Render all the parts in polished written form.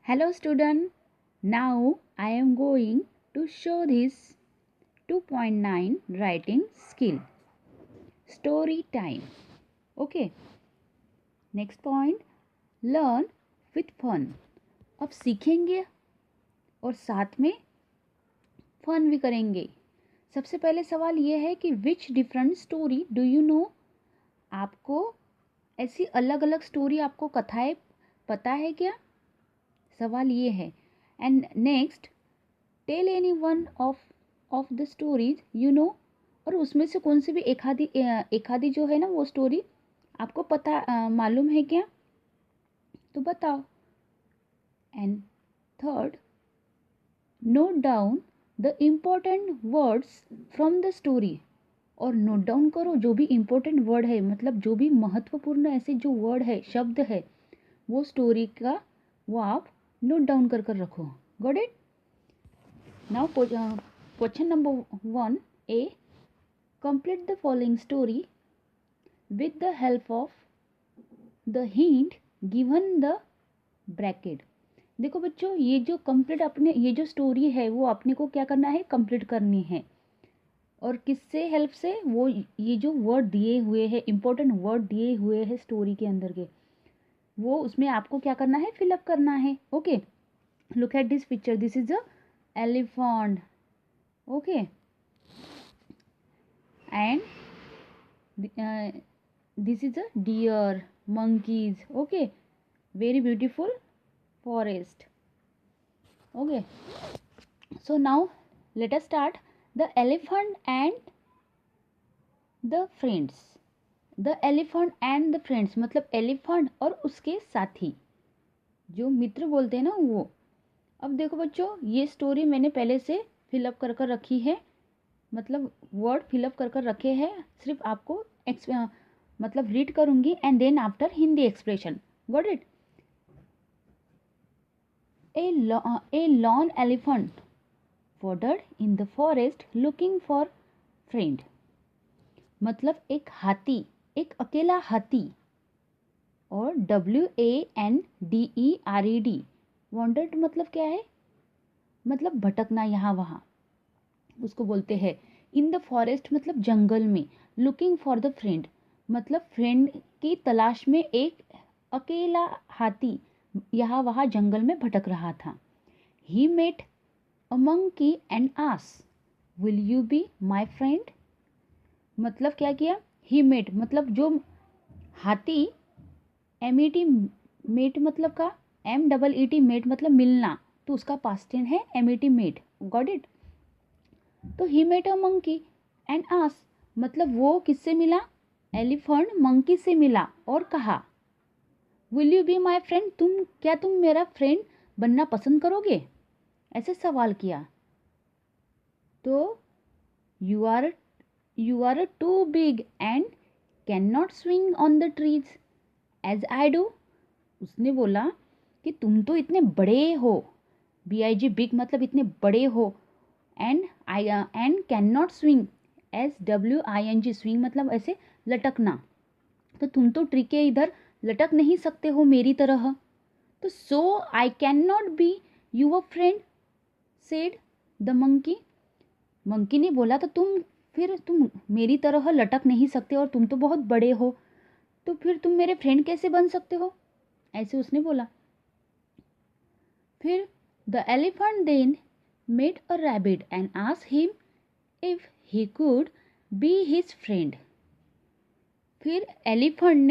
Hello student, now I am going to show this 2.9 writing skill. Story time. Okay. Next point, learn with fun. अब सीखेंगे और साथ में fun भी करेंगे. सबसे पहले सवाल ये है कि which different story do you know. आपको ऐसी अलग अलग स्टोरी आपको कथाएं पता है क्या. सवाल ये है. And next, tell any one of the stories you know. और उसमें से कौन सी भी एक आधी जो है ना वो स्टोरी आपको पता मालूम है क्या, तो बताओ. And third, note down the important words from the story. और नोट डाउन करो जो भी इम्पोर्टेंट वर्ड है, मतलब जो भी महत्वपूर्ण ऐसे जो वर्ड है, शब्द है, वो स्टोरी का वो आप नोट डाउन कर कर रखो. Got it. Now question number 1 A. Complete the following story with the help of the hint given the bracket. देखो बच्चों, ये जो कंप्लीट अपने ये जो स्टोरी है वो अपने को क्या करना है, कंप्लीट करनी है. और किससे हेल्प से, वो ये जो वर्ड दिए हुए हैं, इंपॉर्टेंट वर्ड दिए हुए हैं स्टोरी के अंदर के, वो उसमें आपको क्या करना है, फिलअप करना है. Okay. Look at this picture. This is a elephant. Okay. And this is a deer, monkeys. Okay, very beautiful forest. Okay, so now let us start. The elephant and the friends. The elephant and the friends मतलब elephant और उसके साथी, जो मित्र बोलते हैं ना वो. अब देखो बच्चों, ये स्टोरी मैंने पहले से फिलअप कर कर रखी है, मतलब वर्ड फिलअप कर कर रखे हैं. सिर्फ आपको मतलब रीड करूंगी and then after Hindi expression. Got it. A lone elephant wandered in the forest looking for friend. मतलब एक हाथी, एक अकेला हाथी. और WANDERED wandered मतलब क्या है, मतलब भटकना यहाँ वहाँ, उसको बोलते हैं. इन द फॉरेस्ट मतलब जंगल में. लुकिंग फॉर द फ्रेंड मतलब फ्रेंड की तलाश में एक अकेला हाथी यहाँ वहाँ जंगल में भटक रहा था. He met a monkey and asked, will you be my friend. मतलब क्या किया, ही मेट मतलब जो हाथी, MET मेट मतलब का, MEET मेट मतलब मिलना, तो उसका पास्ट टेंस है MET मेट. Got it. तो he met a monkey and asked मतलब वो किससे मिला, एलिफेंट मंकी से मिला और कहा, will you be my friend, क्या तुम मेरा फ्रेंड बनना पसंद करोगे, ऐसे सवाल किया. तो you are too big and can not swing on the trees as I do. उसने बोला कि तुम तो इतने बड़े हो, BIG बिग मतलब इतने बड़े हो, and can not swing SWING swing मतलब ऐसे लटकना, तो तुम तो ट्री के इधर लटक नहीं सकते हो मेरी तरह. तो so I can not be your friend said the monkey. Monkey ने बोला तो तुम मेरी तरह लटक नहीं सकते और तुम तो बहुत बड़े हो, तो फिर तुम मेरे फ्रेंड कैसे बन सकते हो, ऐसे उसने बोला. फिर the elephant then met a rabbit and asked him if he could be his friend. फिर एलिफेंट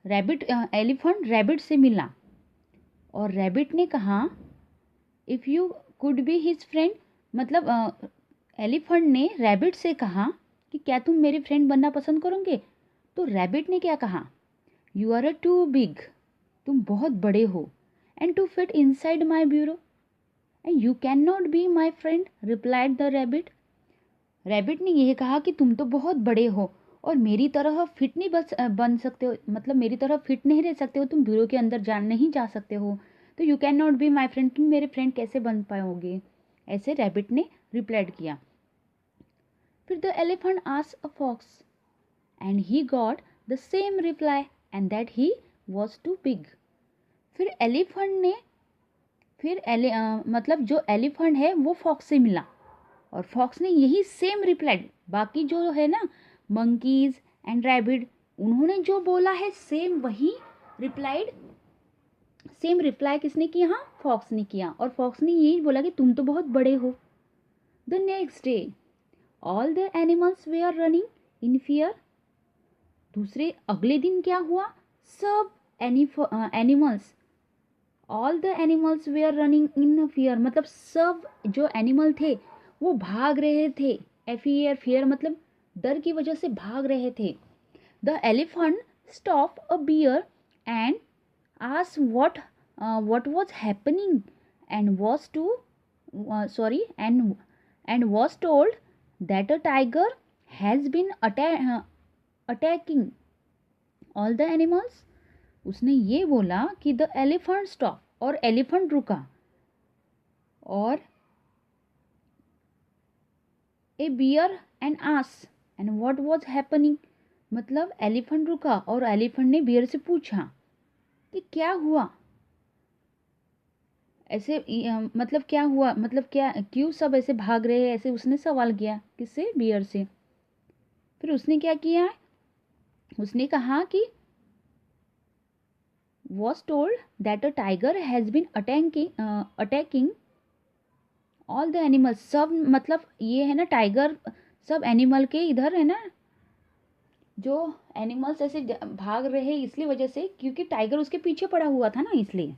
रैबिट से मिला और रैबिट ने कहा, if you could be his friend मतलब एलिफेंट ने रैबिट से कहा कि क्या तुम मेरे फ्रेंड बनना पसंद करोगे. तो रैबिट ने क्या कहा, यू आर टू बिग, तुम बहुत बड़े हो, and to fit inside my burrow and you can not be my friend replied the rabbit. Rabbit ने यह कहा कि तुम तो बहुत बड़े हो और मेरी तरह फिट नहीं बन सकते हो, मतलब मेरी तरह फिट नहीं रह सकते हो, तुम ब्यूरो के अंदर नहीं जा सकते हो, तो you can not be my friend, तुम मेरे फ्रेंड कैसे बन पाओगे, ऐसे रैबिट ने रिप्लाइड किया. फिर the elephant asked a fox and he got the same reply and that he was too big. फिर एलिफेंट ने फिर मतलब जो एलिफेंट है वो फॉक्स से मिला और फॉक्स ने यही सेम रिप्लाई, बाकी जो है ना मंकीज एंड रैबिट, उन्होंने जो बोला है सेम वही रिप्लाइड, सेम रिप्लाई किसने किया? हाँ, फॉक्स ने किया। और फॉक्स ने यही बोला कि तुम तो बहुत बड़े हो। The next day all the animals were running in fear. दूसरे अगले दिन क्या हुआ? सब animals, all the animals were running in fear, मतलब सब जो एनिमल थे वो भाग रहे थे। फियर, फियर मतलब डर की वजह से भाग रहे थे। The elephant stop a bear and asked what was happening and was to sorry and was told that a tiger has been attacking all the animals. उसने ये बोला कि द एलिफेंट स्टॉप, और एलिफेंट रुका, और a bear and ass and what was happening, मतलब elephant रुका और एलिफेंट ने बियर से पूछा कि क्या हुआ, ऐसे मतलब क्या हुआ, मतलब क्या, क्यों सब ऐसे भाग रहे हैं, ऐसे उसने सवाल किया किससे? बियर से। फिर उसने क्या किया? उसने कहा कि was told that a tiger has been attacking all the animals। सब मतलब ये है ना टाइगर, सब एनिमल के इधर है ना, जो एनिमल्स ऐसे भाग रहे हैं इसलिए वजह से, क्योंकि टाइगर उसके पीछे पड़ा हुआ था ना, इसलिए।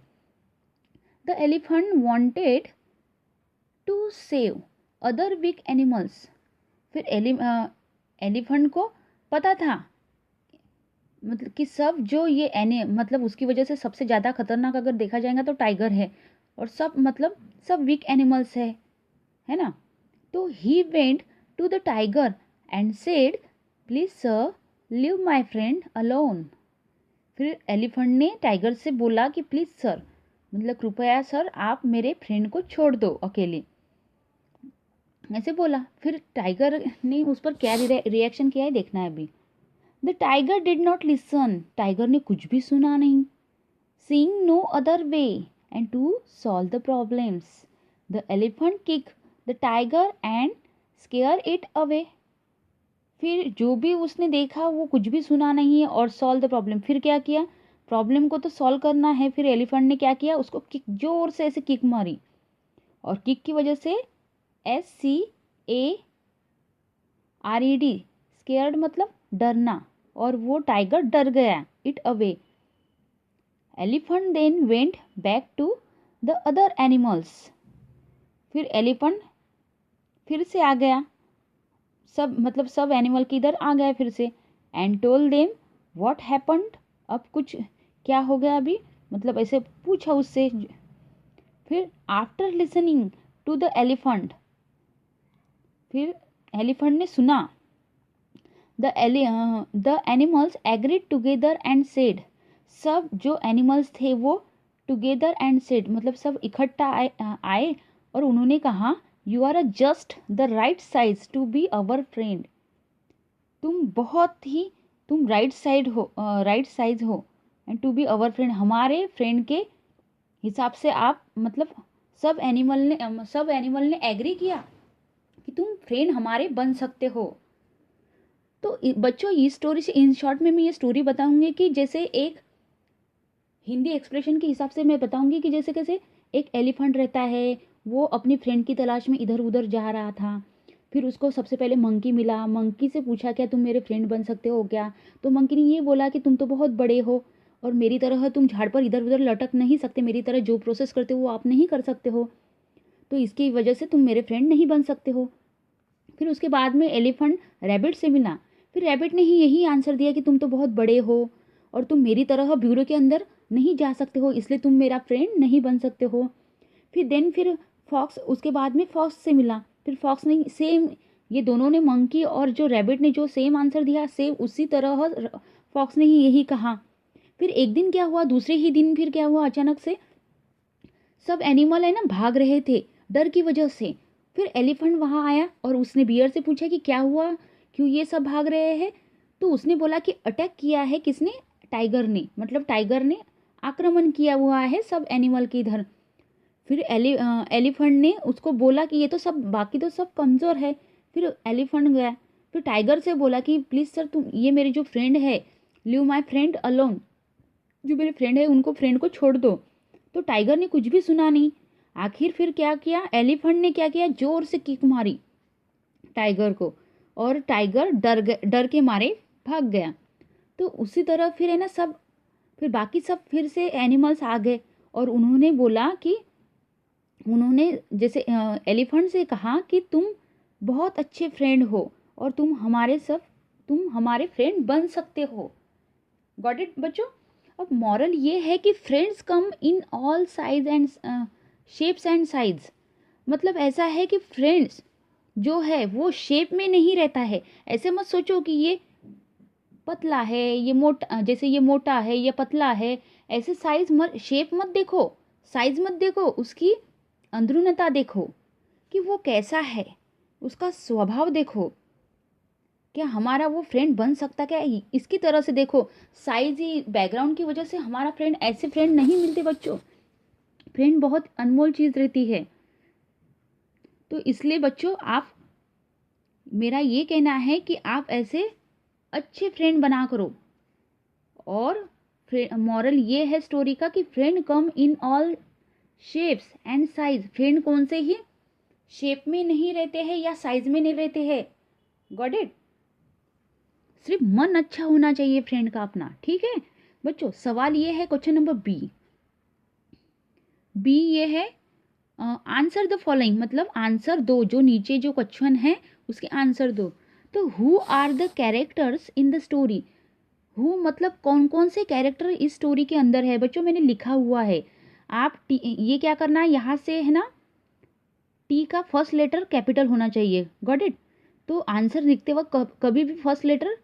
The elephant wanted to save other weak animals. फिर एलिफेंट को पता था, मतलब कि सब जो ये मतलब उसकी वजह से सबसे ज़्यादा खतरनाक अगर देखा जाएगा तो टाइगर है, और सब मतलब सब वीक एनिमल्स है ना। तो he went to the tiger and said please sir leave my friend alone. फिर एलिफेंट ने टाइगर से बोला कि प्लीज़ सर, मतलब कृपया सर आप मेरे फ्रेंड को छोड़ दो अकेले, ऐसे बोला। फिर टाइगर ने उस पर क्या रिएक्शन किया है देखना है अभी। The tiger did not listen, tiger ने कुछ भी सुना नहीं। Seeing no other way and to solve the problems the elephant kick the tiger and scare it away. फिर जो भी उसने देखा वो कुछ भी सुना नहीं है, और सॉल्व द प्रॉब्लम, फिर क्या किया? प्रॉब्लम को तो सॉल्व करना है। फिर एलिफेंट ने क्या किया? उसको किक, जोर से ऐसे किक मारी, और किक की वजह से SCARED, स्केयर्ड मतलब डरना, और वो टाइगर डर गया, it away. Elephant then went back to the other animals. फिर एलिफेंट फिर से आ गया, सब मतलब सब एनिमल की इधर आ गया फिर से, and told them what happened, अब कुछ क्या हो गया अभी, मतलब ऐसे पूछा उससे। फिर after listening to the elephant, फिर एलिफेंट ने सुना। The animals agreed together and said, सब जो एनिमल्स थे वो टुगेदर एंड सेड मतलब सब इकट्ठा आए और उन्होंने कहा you are a just the right size to be our friend. तुम बहुत ही, तुम राइट साइज हो and to be our friend, हमारे फ्रेंड के हिसाब से आप, मतलब सब एनिमल ने एग्री किया कि तुम फ्रेंड हमारे बन सकते हो। तो बच्चों इस स्टोरी से इन शॉर्ट में मैं ये स्टोरी बताऊंगी कि जैसे एक हिंदी एक्सप्रेशन के हिसाब से मैं बताऊंगी कि जैसे कैसे एक एलिफेंट रहता है, वो अपनी फ्रेंड की तलाश में इधर उधर जा रहा था। फिर उसको सबसे पहले मंकी मिला, मंकी से पूछा क्या तुम मेरे फ्रेंड बन सकते हो क्या? तो मंकी ने ये बोला कि तुम तो बहुत बड़े हो और मेरी तरह तुम झाड़ पर इधर उधर लटक नहीं सकते, मेरी तरह जो प्रोसेस करते हो वो आप नहीं कर सकते हो, तो इसकी वजह से तुम मेरे फ्रेंड नहीं बन सकते हो। फिर उसके बाद में एलिफेंट रैबिट से मिला, फिर रैबिट ने ही यही आंसर दिया कि तुम तो बहुत बड़े हो और तुम मेरी तरह ब्यूरो के अंदर नहीं जा सकते हो, इसलिए तुम मेरा फ्रेंड नहीं बन सकते हो। फिर फॉक्स, उसके बाद में फॉक्स से मिला, फिर फॉक्स ने सेम, ये दोनों ने मंकी और जो रैबिट ने जो सेम आंसर दिया, सेम उसी तरह फॉक्स ने ही यही कहा। फिर एक दिन क्या हुआ, दूसरे ही दिन फिर क्या हुआ, अचानक से सब एनिमल है ना भाग रहे थे डर की वजह से। फिर एलिफेंट वहाँ आया और उसने बियर से पूछा कि क्या हुआ, क्यों ये सब भाग रहे हैं? तो उसने बोला कि अटैक किया है किसने? टाइगर ने, मतलब टाइगर ने आक्रमण किया हुआ है सब एनिमल के इधर। फिर एलिफेंट ने उसको बोला कि ये तो सब बाकी तो सब कमज़ोर है। फिर एलिफेंट गया, फिर टाइगर से बोला कि प्लीज़ सर तुम, ये मेरे जो फ्रेंड है, लीव माई फ्रेंड अलोन, जो मेरे फ्रेंड है उनको, फ्रेंड को छोड़ दो। तो टाइगर ने कुछ भी सुना नहीं। आखिर फिर क्या किया, एलिफेंट ने क्या किया, जोर से किक मारी टाइगर को, और टाइगर डर के मारे भाग गया। तो उसी तरह फिर है ना सब, फिर बाकी सब फिर से एनिमल्स आ गए और उन्होंने बोला कि, उन्होंने जैसे एलिफेंट से कहा कि तुम बहुत अच्छे फ्रेंड हो और तुम हमारे फ्रेंड बन सकते हो। गॉट इट बच्चों। अब मॉरल ये है कि friends come in all size and shapes and size. मतलब ऐसा है कि फ्रेंड्स जो है वो शेप में नहीं रहता है। ऐसे मत सोचो कि ये पतला है, ये मोटा, जैसे ये मोटा है, ये पतला है, ऐसे साइज मत, शेप मत देखो, साइज मत देखो, उसकी अंदरूनता देखो कि वो कैसा है, उसका स्वभाव देखो, क्या हमारा वो फ्रेंड बन सकता क्या, इसकी तरह से देखो। साइज ही, बैकग्राउंड की वजह से हमारा फ्रेंड, ऐसे फ्रेंड नहीं मिलते बच्चों। फ्रेंड बहुत अनमोल चीज़ रहती है। तो इसलिए बच्चों, आप, मेरा ये कहना है कि आप ऐसे अच्छे फ्रेंड बना करो। और मॉरल ये है स्टोरी का कि friend come in all shapes and size. Friend कौन से ही शेप में नहीं रहते हैं या साइज में नहीं रहते हैं। Got it. सिर्फ मन अच्छा होना चाहिए फ्रेंड का अपना, ठीक है बच्चों। सवाल ये है, क्वेश्चन नंबर बी ये है, आंसर द फॉलोइंग, मतलब आंसर दो, जो नीचे जो क्वेश्चन है उसके आंसर दो। तो who are the characters in the story. Who मतलब कौन कौन से कैरेक्टर इस स्टोरी के अंदर है बच्चों, मैंने लिखा हुआ है। आप ये क्या करना है, यहाँ से है ना, टी का फर्स्ट लेटर कैपिटल होना चाहिए। Got it. तो आंसर लिखते वक्त कभी भी फर्स्ट लेटर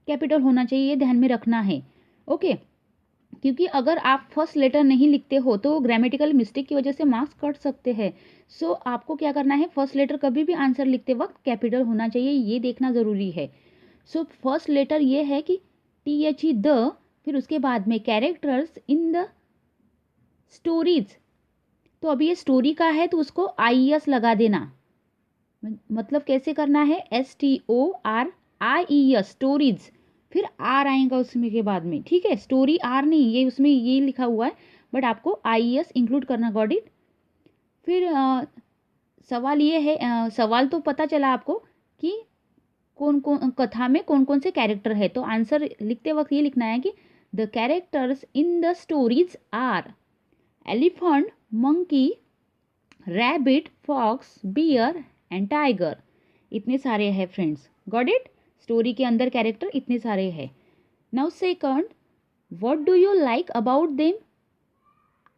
कैपिटल होना चाहिए, ये ध्यान में रखना है। ओके। क्योंकि अगर आप फर्स्ट लेटर नहीं लिखते हो तो ग्रामेटिकल मिस्टेक की वजह से मार्क्स कट सकते हैं। सो आपको क्या करना है, फर्स्ट लेटर कभी भी आंसर लिखते वक्त कैपिटल होना चाहिए, ये देखना ज़रूरी है। सो फर्स्ट लेटर ये है कि THE द, फिर उसके बाद में कैरेक्टर्स इन द स्टोरीज। तो अभी ये स्टोरी का है तो उसको IES लगा देना। मतलब कैसे करना है, STORIES, स्टोरीज, फिर आर आएगा उसमें के बाद में, ठीक है। स्टोरी आर नहीं, ये उसमें ये लिखा हुआ है, बट आपको IES इंक्लूड करना। Got it. फिर सवाल ये है, सवाल तो पता चला आपको कि कौन कौन कथा में कौन कौन से कैरेक्टर है। तो आंसर लिखते वक्त ये लिखना है कि the characters in the stories are elephant, monkey, rabbit, fox, bear and tiger. इतने सारे हैं फ्रेंड्स। Got it. स्टोरी के अंदर कैरेक्टर इतने सारे हैं। Now second, what do you like about them.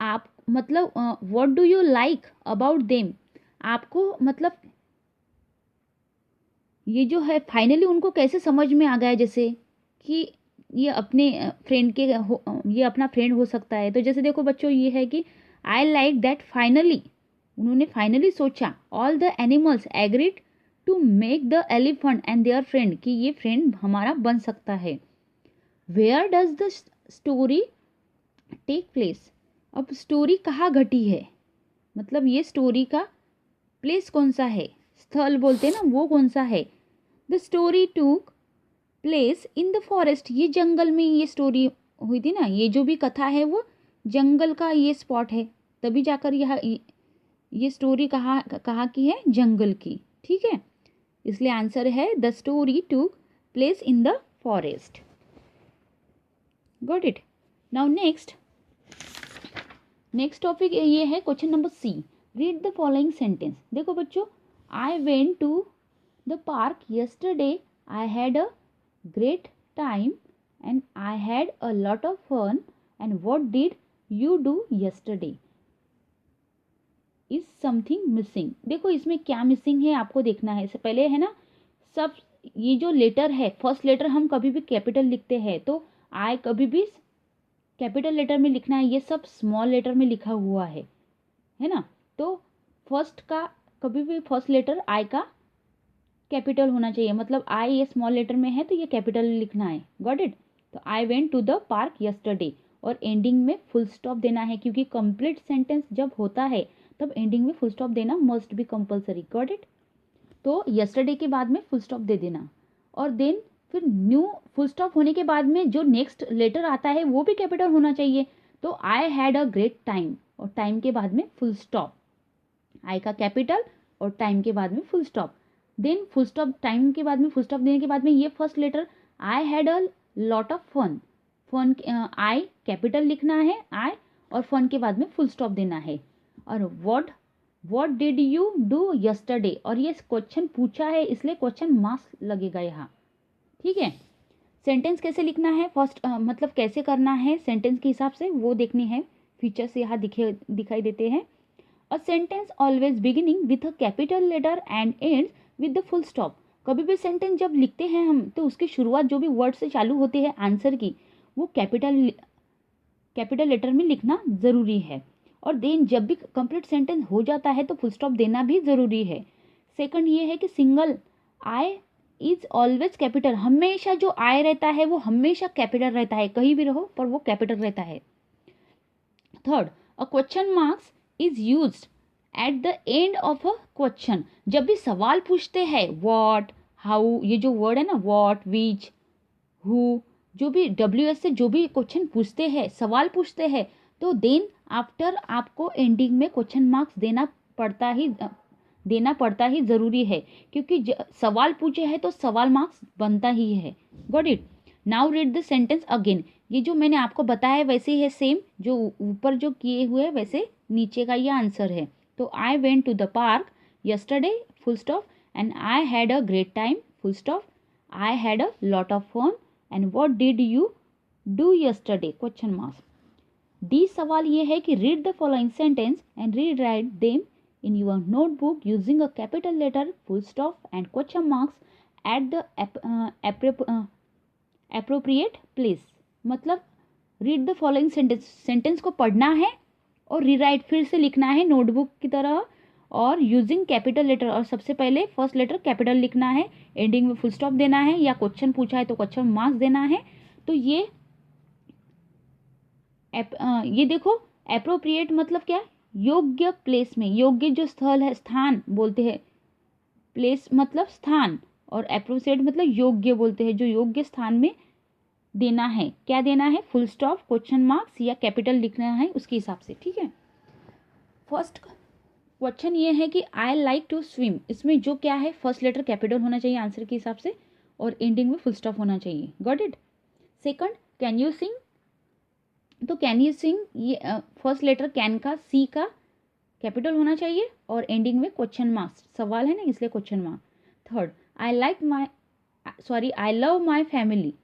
आप मतलब what do you like about them, आपको मतलब ये जो है फाइनली उनको कैसे समझ में आ गया, जैसे कि ये अपने फ्रेंड के ये अपना फ्रेंड हो सकता है। तो जैसे देखो बच्चों, ये है कि आई लाइक दैट फाइनली, उन्होंने फाइनली सोचा, all the animals agreed to make the elephant and their friend, कि ये फ्रेंड हमारा बन सकता है। Where does the story take place. अब स्टोरी कहाँ घटी है, मतलब ये स्टोरी का प्लेस कौन सा है, स्थल बोलते हैं ना, वो कौन सा है। The story took place in the forest, ये जंगल में ये स्टोरी हुई थी ना, ये जो भी कथा है वो जंगल का ये स्पॉट है, तभी जाकर यह ये स्टोरी कहाँ की है, जंगल की, ठीक है। इसलिए आंसर है the story took place in the forest. Got it. Now next topic ये है question number C, read the following sentence. देखो बच्चों, I went to the park yesterday, I had a great time and I had a lot of fun, and what did you do yesterday? Is something missing? देखो इसमें क्या missing है आपको देखना है। इससे पहले है ना, सब ये जो लेटर है, फर्स्ट लेटर हम कभी भी कैपिटल लिखते हैं, तो आई कभी भी कैपिटल लेटर में लिखना है, ये सब स्मॉल लेटर में लिखा हुआ है ना। तो फर्स्ट का कभी भी फर्स्ट लेटर आई का कैपिटल होना चाहिए, मतलब आई ये स्मॉल लेटर में है तो ये कैपिटल लिखना है। Got it. तो I went to the park yesterday, और एंडिंग में फुल स्टॉप देना है, क्योंकि कंप्लीट सेंटेंस जब होता है तब एंडिंग में फुल स्टॉप देना must be compulsory. Got it? तो यस्टरडे के बाद में फुल स्टॉप दे देना, और देन फिर न्यू फुल स्टॉप होने के बाद में जो नेक्स्ट लेटर आता है वो भी कैपिटल होना चाहिए। तो आई हैड अ ग्रेट टाइम, और टाइम के बाद में फुल स्टॉप, आई का कैपिटल और टाइम के बाद में full stop. Then full stop, time के बाद में फुल स्टॉप देने के बाद में ये first letter I had a lot of fun, fun I capital लिखना है आई, और फन के बाद में फुल स्टॉप देना है। और what did you do yesterday, और ये क्वेश्चन पूछा है इसलिए क्वेश्चन मार्क्स लगेगा यहाँ। ठीक है, सेंटेंस कैसे लिखना है फर्स्ट, मतलब कैसे करना है सेंटेंस के हिसाब से वो देखनी है। फीचर्स यहाँ दिखाई देते हैं। A sentence always beginning with a capital letter and ends with the full stop. कभी भी सेंटेंस जब लिखते हैं हम तो उसकी शुरुआत जो भी वर्ड से चालू होती है आंसर की, वो कैपिटल लेटर में लिखना ज़रूरी है। और देन जब भी कंप्लीट सेंटेंस हो जाता है तो फुल स्टॉप देना भी ज़रूरी है। सेकंड ये है कि single I is always capital, हमेशा जो आई रहता है वो हमेशा कैपिटल रहता है, कहीं भी रहो पर वो कैपिटल रहता है। Third, a question marks is used at the end of a question. जब भी सवाल पूछते हैं व्हाट, हाउ, ये जो वर्ड है ना व्हाट, विच, हु, जो भी WH से जो भी क्वेश्चन पूछते हैं, सवाल पूछते हैं, तो देन आफ्टर आपको एंडिंग में क्वेश्चन मार्क्स देना पड़ता ही ज़रूरी है, क्योंकि सवाल पूछे हैं तो सवाल मार्क्स बनता ही है। Got it? Now read the sentence again. ये जो मैंने आपको बताया है वैसे ही है, सेम जो ऊपर जो किए हुए वैसे नीचे का ये आंसर है। तो I went to the park yesterday full stop and I had a great time full stop, I had a lot of fun and what did you do yesterday question marks. D सवाल ये है कि read the following sentence and read write them in your notebook using a capital letter full stop and question marks at the appropriate place। मतलब read the following sentence को पढ़ना है और rewrite फिर से लिखना है नोटबुक की तरह, और यूजिंग कैपिटल लेटर, और सबसे पहले फर्स्ट लेटर कैपिटल लिखना है, एंडिंग में फुल स्टॉप देना है, या क्वेश्चन पूछा है तो क्वेश्चन मार्क्स देना है। तो ये देखो एप्रोप्रिएट मतलब क्या, योग्य प्लेस में, योग्य जो स्थल है, स्थान बोलते हैं, प्लेस मतलब स्थान, और एप्रोप्रिएट मतलब योग्य बोलते हैं, जो योग्य स्थान में देना है। क्या देना है? फुल स्टॉप, क्वेश्चन मार्क्स या कैपिटल लिखना है उसके हिसाब से। ठीक है, फर्स्ट क्वेश्चन ये है कि आई लाइक टू स्विम, इसमें जो क्या है फर्स्ट लेटर कैपिटल होना चाहिए आंसर के हिसाब से, और एंडिंग में फुल स्टॉप होना चाहिए। Got it? Second, can you sing, तो कैन यू सिंग ये फर्स्ट लेटर कैन का सी का कैपिटल होना चाहिए, और एंडिंग में क्वेश्चन मार्क्स, सवाल है ना इसलिए question mark. Third, I love my family,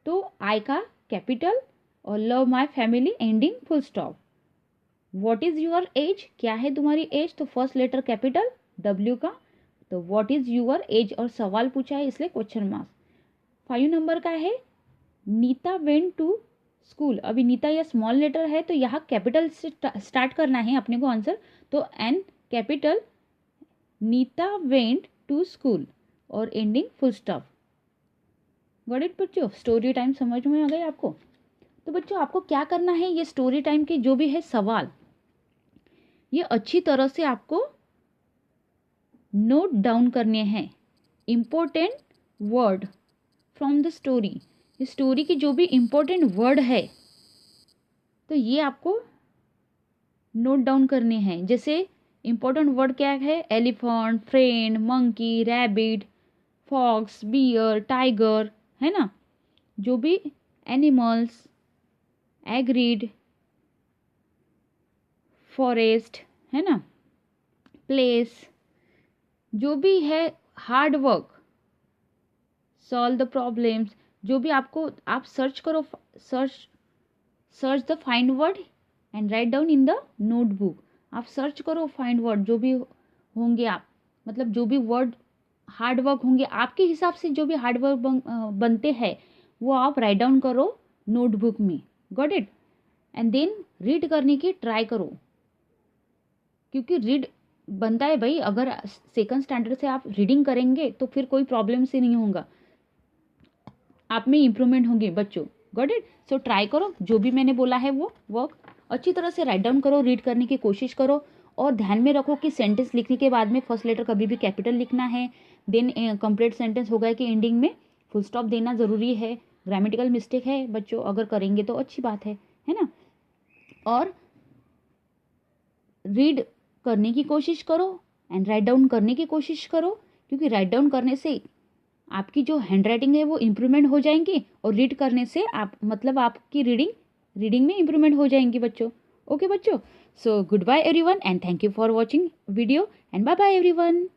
तो आई का कैपिटल और love my family ending full stop. What is your age, क्या है तुम्हारी एज, तो फर्स्ट लेटर कैपिटल W का, तो व्हाट इज यूर एज, और सवाल पूछा है इसलिए क्वेश्चन मार्क्स। 5 नंबर का है नीता वेंट टू स्कूल, अभी नीता या स्मॉल लेटर है तो यहाँ कैपिटल से स्टार्ट करना है अपने को आंसर, तो N capital, Nita went to school और ending full stop. Got it बच्चों? स्टोरी टाइम समझ में आ गई आपको? तो बच्चों आपको क्या करना है, ये स्टोरी टाइम के जो भी है सवाल, ये अच्छी तरह से आपको नोट डाउन करने हैं। Important word from the story, story की जो भी इम्पोर्टेंट वर्ड है तो ये आपको नोट डाउन करने हैं। जैसे इम्पोर्टेंट वर्ड क्या है, elephant, friend, monkey, rabbit, fox, bear, tiger, है ना, जो भी एनिमल्स, एग्रीड, फॉरेस्ट, है ना, प्लेस, जो भी है, hard work, solve the problems, जो भी आपको, आप सर्च करो, search the find word and write down in the notebook. आप सर्च करो फाइंड वर्ड जो भी होंगे, आप मतलब जो भी वर्ड हार्ड वर्क होंगे आपके हिसाब से, जो भी हार्ड वर्क बनते हैं वो आप राइट डाउन करो नोटबुक में। Got it? And then read करने की ट्राई करो, क्योंकि रीड बनता है भाई, अगर सेकंड स्टैंडर्ड से आप रीडिंग करेंगे तो फिर कोई प्रॉब्लम से नहीं होगा, आप में इम्प्रूवमेंट होगी बच्चों। Got it? सो ट्राई करो, जो भी मैंने बोला है वो वर्क अच्छी तरह से राइट डाउन करो, रीड करने की कोशिश करो, और ध्यान में रखो कि सेंटेंस लिखने के बाद में फर्स्ट लेटर कभी भी कैपिटल लिखना है। देन कंप्लीट सेंटेंस होगा कि एंडिंग में फुल स्टॉप देना ज़रूरी है। ग्रामेटिकल मिस्टेक है बच्चों, अगर करेंगे तो अच्छी बात है ना। और रीड करने की कोशिश करो एंड राइट डाउन करने की कोशिश करो, क्योंकि राइट डाउन करने से आपकी जो हैंड राइटिंग है वो इम्प्रूवमेंट हो जाएंगी, और रीड करने से आपकी रीडिंग में इम्प्रूवमेंट हो जाएंगी बच्चों। ओके बच्चों, so good bye everyone and thank you for watching video and bye bye everyone.